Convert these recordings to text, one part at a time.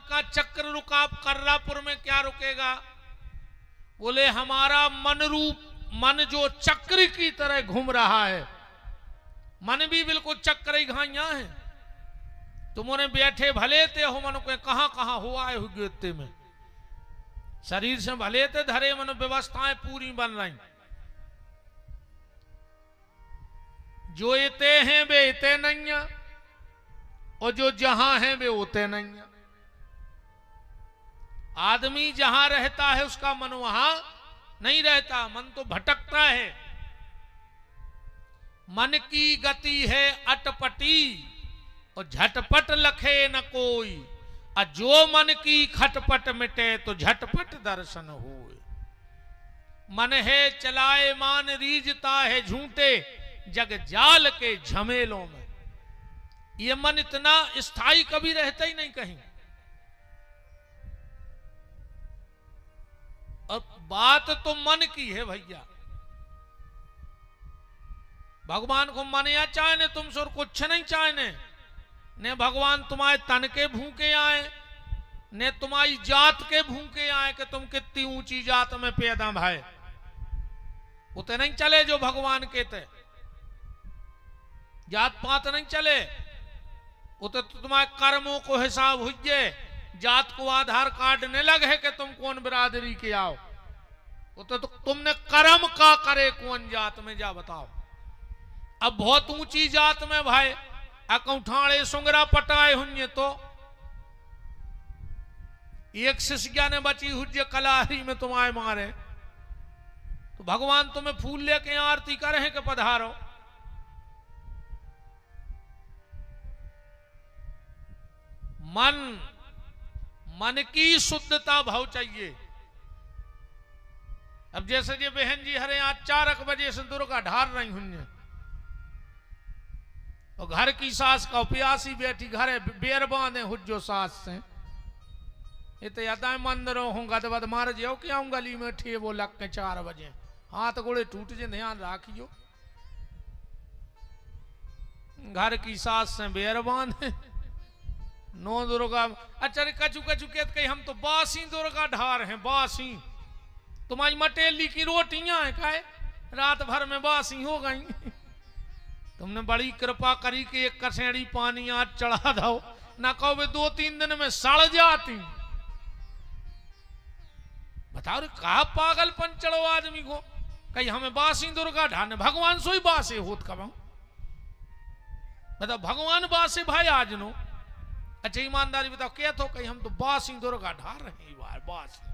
का चक्र रुका, कर्रापुर में क्या रुकेगा? बोले हमारा मन रूप, मन जो चक्र की तरह घूम रहा है, मन भी बिल्कुल चक्र ही घाइया है। तुमने बैठे भले थे हो मन को कहां कहां हुआ है हुए में, शरीर से भले थे धरे मन व्यवस्थाएं पूरी बन रही। जो इते हैं वे इते नहीं है, और जो जहां हैं वे होते नहीं है। आदमी जहां रहता है उसका मन वहां नहीं रहता, मन तो भटकता है। मन की गति है अटपटी, और झटपट लखे न कोई, और जो मन की खटपट मिटे तो झटपट दर्शन होए। मन है चलाए मान रीझता है झूठे, जग जाल के झमेलों में। ये मन इतना स्थायी कभी रहता ही नहीं कहीं। और बात तो मन की है भैया। भगवान को मन या चाहने तुमसे और कुछ नहीं चाहने। ने भगवान तुम्हारे तन के भूखे आए, ने तुम्हारी जात के भूखे आए कि तुम कितनी ऊंची जात में पैदा भाई। उते नहीं चले जो भगवान के थे, जात पात नहीं चले। उते तो तुम्हारे कर्मों को हिसाब हुए, जात को आधार कार्ड नहीं लगे कि तुम कौन बिरादरी के आओ। उते तो तुमने कर्म का करे कौन जात में जा बताओ। अब बहुत ऊंची जात में भाई अकौठाड़े सुंगरा पटाए हुए तो एक शिष्या ने बची हुज्जे कलाही में तुम्हारे मारे, तो भगवान तुम्हें फूल लेके आरती करे कि पधारो। मन की शुद्धता भाव चाहिए। अब जैसे ये बहन जी हरे आज 4 बजे से दुर्गा ढार रही हुई, और घर की सास का प्यासी बैठी घरे बेर बांधे हुज्जो सास से इतने यादा मंदिरों हूँ गदबद मार जाओ कि आऊं गली में ठे वो लग के 4 बजे हाथ गोड़े टूट जे, ध्यान राखियो। घर की सास से बेर बांधे नो दुर्गा। अच्छा कचू कचू कहते कहीं हम तो बासी दुर्गा ढार हैं, बासी तुम्हारी मटेली की रोटियां हैं काहे रात भर में बासी हो गई। तुमने बड़ी कृपा करी कि एक कसेड़ी पानी आज चढ़ा दो, ना कहो वे 2-3 दिन में सड़ जाती। बताओ रे कहा पागलपन चढ़ो आदमी को, कहीं हमें बासी दुर्गा ढाने भगवान सोई बासे होत कब। बताओ भगवान बासे भाई आज नो। अच्छा ईमानदारी बताओ क्या तो कहीं हम तो बासी दुर्गा ढार रहे बार बासी।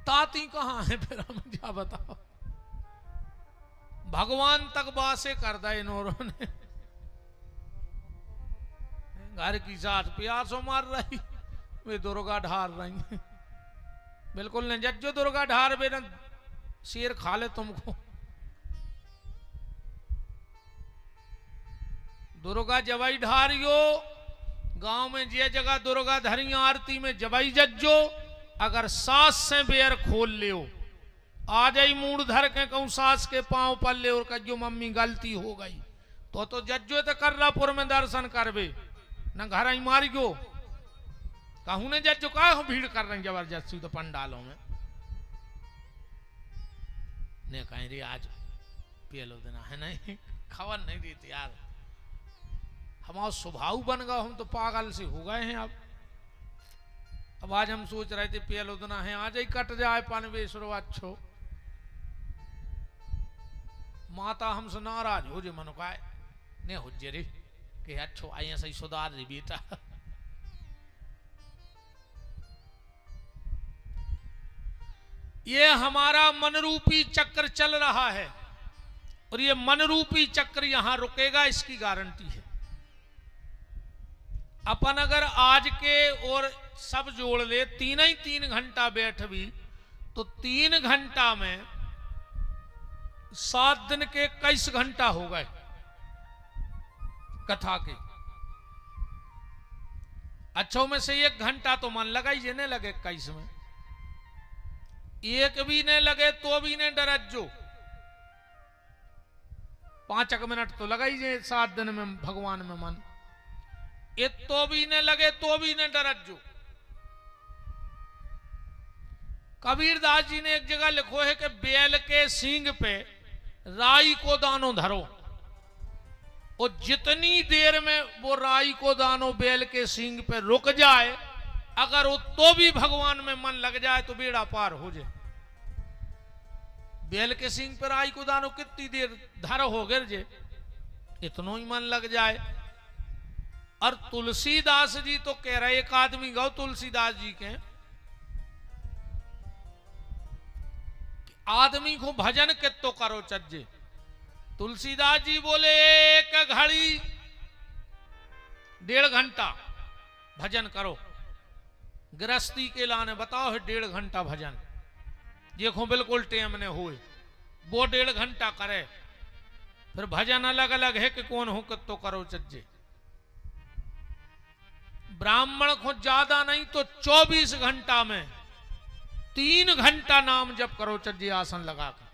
ताती कहां है फिर हम क्या बताओ। भगवान तक बासे कर दे इन्होंने। घर की सास प्यासों मार रही, वे दुर्गा ढार रही। बिल्कुल नहीं जज्जो दुर्गा ढार बे न शेर खा ले तुमको। दुर्गा जवाई ढारियो, गांव में जे जगह दुर्गा धरी आरती में जवाई जज्जो, अगर सास से बेर खोल लियो आ जाई मूड धर के कहूं सास के पांव पर ले और कहो मम्मी गलती हो गई, तो जज्जो तो कर्रापुर में दर्शन करबे न घर ही मार गयो। कहूं ने जज्जो का भीड़ कर रहे जबरदस्ती तो पंडालों में ने कहीं रे आज पियलो देना है नहीं खबर नहीं देती यार। हमारा स्वभाव बन गया, हम तो पागल से हो गए हैं। अब आज हम सोच रहे थे पियलो देना है आज ही कट जाए पानवेश्वर अच्छो। माता हमसे नाराज हो जे मनो काय ने हो जे रे कि अच्छो आइए सही सुधार रे बेटा। ये हमारा मनरूपी चक्र चल रहा है और ये मनरूपी चक्र यहां रुकेगा, इसकी गारंटी है। अपन अगर आज के और सब जोड़ ले 3 घंटा बैठ भी तो 3 घंटा में 7 दिन के 21 घंटा हो गए कथा के। अच्छों में से 1 घंटा तो मन लगा ही नहीं लगे 21 में, 1 भी नहीं लगे तो भी नहीं डरज्जो 5 मिनट तो लगा ही 7 दिन में भगवान में मन। ये तो भी न लगे तो भी न डरत जो। कबीरदास जी ने एक जगह लिखो है कि बैल के सींग पे राई को दानो धरो, और जितनी देर में वो राई को दानो बैल के सींग पे रुक जाए, अगर वो तो भी भगवान में मन लग जाए तो बेड़ा पार हो जाए। बैल के सींग पर राई को दानो कितनी देर धर हो गिर जे, इतनो ही मन लग जाए। और तुलसीदास जी तो कह रहे, एक आदमी गौ तुलसीदास जी के, आदमी को भजन कितो करो चज्जे। तुलसीदास जी बोले एक घड़ी 1.5 घंटा भजन करो। गृहस्थी के लाने बताओ है 1.5 घंटा भजन, देखो बिल्कुल टेम ने हुए वो 1.5 घंटा करे। फिर भजन अलग अलग है कि कौन हो कितो करो चज्जे। ब्राह्मण को ज्यादा नहीं तो 24 घंटा में 3 घंटा नाम जप करो चज्जे, आसन लगा कर।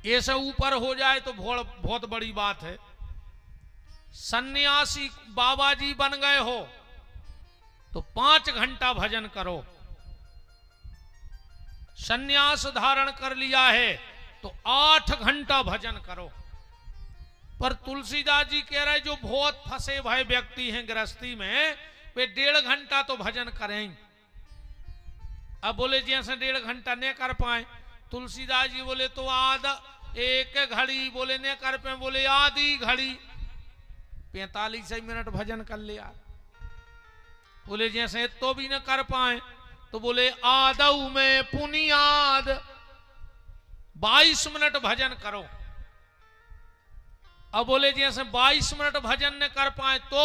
ऐसे ऊपर हो जाए तो बहुत बड़ी बात है। सन्यासी बाबा जी बन गए हो तो 5 घंटा भजन करो। सन्यास धारण कर लिया है तो 8 घंटा भजन करो। पर तुलसीदास जी कह रहे जो बहुत फंसे भय व्यक्ति हैं गृहस्थी में, वे 1.5 घंटा तो भजन करें। अब बोले जैसे 1.5 घंटा नहीं कर पाए, तुलसीदास जी बोले तो आधा 1 घड़ी, बोले नहीं कर पाए, बोले आधी घड़ी 45 मिनट भजन कर लिया। बोले जैसे तो भी न कर पाए तो बोले आदऊ में पुनियाद 22 मिनट भजन करो। अब बोले जैसे 22 मिनट भजन न कर पाए तो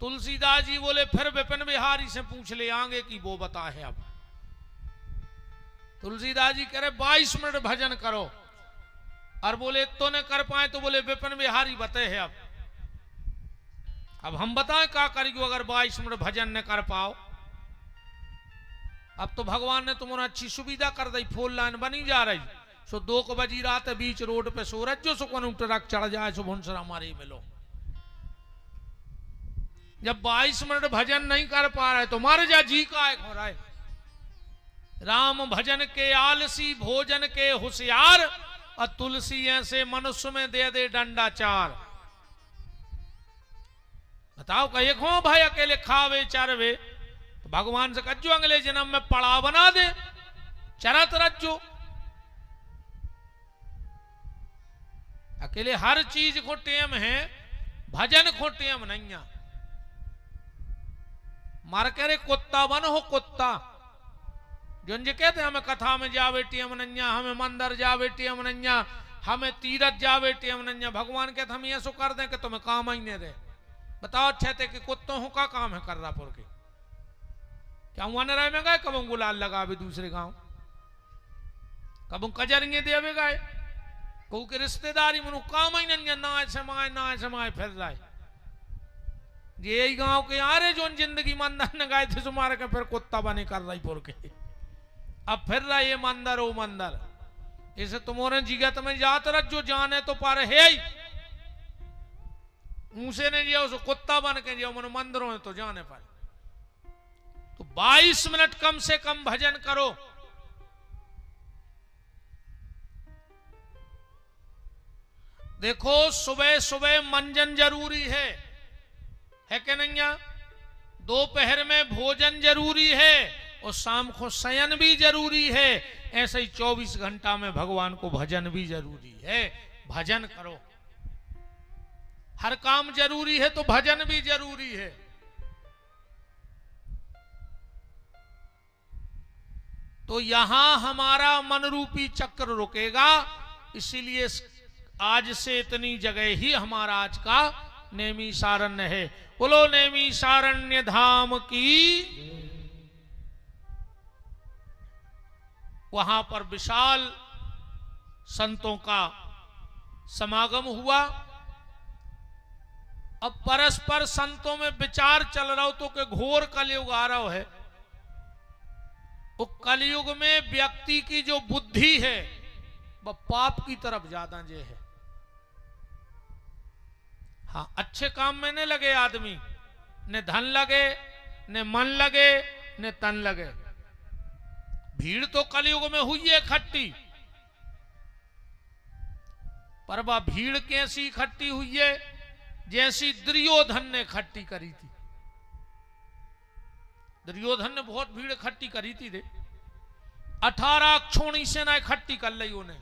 तुलसीदास जी बोले फिर विपिन बिहारी से पूछ ले आगे कि वो बता है। अब तुलसीदास जी कह रहे 22 मिनट भजन करो, और बोले तो न कर पाए तो बोले विपिन बिहारी बते है। अब हम बताएं क्या करेंगे अगर 22 मिनट भजन न कर पाओ। अब तो भगवान ने तुम्हारा अच्छी सुविधा कर दी, 4 लाइन बनी जा रही। सो 2 बजी रात बीच रोड पे सूरज जो सुकन ट्रक चढ़ जाए सो भुनसरा हमारे मिलो। जब 22 मिनट भजन नहीं कर पा रहे तो मारे जा जी का एक हो रहा है। राम भजन के आलसी भोजन के होशियार, और तुलसी ऐसे मनुष्य में दे दे डंडा 4। बताओ कहे खो भाई अकेले खावे चरवे, तो भगवान से कज्जो अगले जन्म में पड़ा बना दे, चरत रज्जो। अकेले हर चीज को टेम है, भजन को टेम नहीं है। मार करे कुत्ता बन हो कुत्ता, जोन जी कहते हमें कथा में जावे टेम नैया, हमें मंदिर जावे टेम नैया, हमें तीरथ जावे टेम नैया। भगवान कहते हम ये सो कर दें कि तुम्हें काम ही नहीं रहे। बताओ अच्छे थे कि कुत्तों हो का काम है कर रहा पुर के, क्या हुआ न रहे में गए कब गुलाल लगावे दूसरे गांव, कब कजरिए देवे गए, कहू के रिश्तेदारी मनु काम ही नहीं, ना ऐसे माए फिर जाए। यही गांव के आ रहे जो जिंदगी मंदिर न गए थे सुमार के फिर कुत्ता बने कर रही पुर के। अब फिर रहा ये मंदिर वो मंदिर, इसे तुम्हारे जिगत में जात रख जो जाने तो पर है ही, ऊंसे ने जिया उसको कुत्ता बन के जिया मन मंदिरों में तो जाने पर। तो 22 मिनट कम से कम भजन करो। देखो सुबह सुबह मंजन जरूरी है कि नहीं? दोपहर में भोजन जरूरी है और शाम को शयन भी जरूरी है। ऐसे ही 24 घंटा में भगवान को भजन भी जरूरी है। भजन करो, हर काम जरूरी है तो भजन भी जरूरी है। तो यहां हमारा मन रूपी चक्र रुकेगा, इसीलिए आज से इतनी जगह ही हमारा आज का नैमिषारण्य है। बोलो नैमिषारण्य धाम की। वहां पर विशाल संतों का समागम हुआ। अब परस्पर संतों में विचार चल रहा हो तो कि घोर कलयुग आ रहा है। वो कलयुग में व्यक्ति की जो बुद्धि है वह पाप की तरफ ज्यादा जे है। हाँ, अच्छे काम में नहीं लगे आदमी, ने धन लगे, ने मन लगे, ने तन लगे। भीड़ तो कलयुग में हुई है इकट्ठी, पर वह भीड़ कैसी इकट्ठी हुई है, जैसी दुर्योधन ने इकट्ठी करी थी। दुर्योधन ने बहुत भीड़ इकट्ठी करी थी। 18 अक्षौणी सेना इकट्ठी कर ली उन्हें।